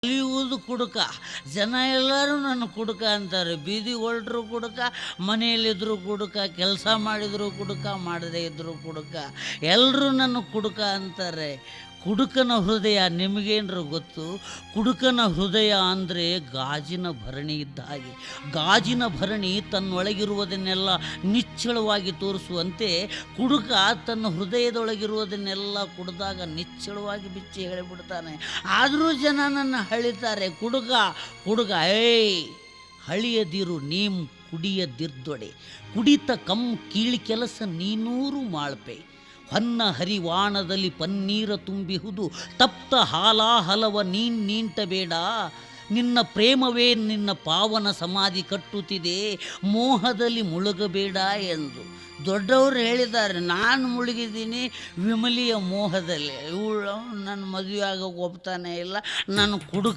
ಕಲಿಯುವುದು ಕುಡುಕ. ಜನ ಎಲ್ಲರೂ ನನ್ನ ಕುಡುಕ ಅಂತಾರೆ. ಬೀದಿ ಹೊರಟ್ರು ಕುಡುಕ, ಮನೆಯಲ್ಲಿದ್ದರೂ ಕುಡುಕ, ಕೆಲಸ ಮಾಡಿದರೂ ಕುಡುಕ, ಮಾಡದೇ ಇದ್ದರೂ ಕುಡುಕ, ಎಲ್ಲರೂ ನನ್ನ ಕುಡುಕ ಅಂತಾರೆ. ಕುಡುಕನ ಹೃದಯ ನಿಮಗೇನ್ರ ಗೊತ್ತು? ಕುಡುಕನ ಹೃದಯ ಅಂದರೆ ಗಾಜಿನ ಭರಣಿ ಇದ್ದ ಹಾಗೆ. ಗಾಜಿನ ಭರಣಿ ತನ್ನೊಳಗಿರುವುದನ್ನೆಲ್ಲ ನಿಚ್ಚಳವಾಗಿ ತೋರಿಸುವಂತೆ ಕುಡುಕ ತನ್ನ ಹೃದಯದೊಳಗಿರುವುದನ್ನೆಲ್ಲ ಕುಡಿದಾಗ ನಿಚ್ಚಳವಾಗಿ ಬಿಚ್ಚಿ ಹೇಳಿಬಿಡ್ತಾನೆ. ಆದರೂ ಜನ ನನ್ನ ಹಳಿತಾರೆ, ಕುಡುಕ ಕುಡುಕ. ಏಯ್, ಹಳಿಯದಿರು ನೀಂ ಕುಡಿಯದಿರ್ದೊಡೆ, ಕುಡಿತ ಕಂ ಕೀಳಿ ಕೆಲಸ ನೀನೂರು ಮಾಳ್ಪೆ. ಹೊನ್ನ ಹರಿವಾಣದಲ್ಲಿ ಪನ್ನೀರ ತುಂಬಿಹುದು, ತಪ್ತ ಹಾಲಾಹಲವ ನೀಂಟಬೇಡ. ನಿನ್ನ ಪ್ರೇಮವೇ ನಿನ್ನ ಪಾವನ ಸಮಾಧಿ ಕಟ್ಟುತ್ತಿದೆ, ಮೋಹದಲ್ಲಿ ಮುಳುಗಬೇಡ ಎಂದು ದೊಡ್ಡವರು ಹೇಳಿದ್ದಾರೆ. ನಾನು ಮುಳುಗಿದ್ದೀನಿ ವಿಮಲಿಯ ಮೋಹದಲ್ಲಿ. ಇವಳು ನನ್ನ ಮದುವೆ ಆಗೋಕೆ ಒಪ್ತಾನೆ ಇಲ್ಲ, ನಾನು ಕುಡುಕ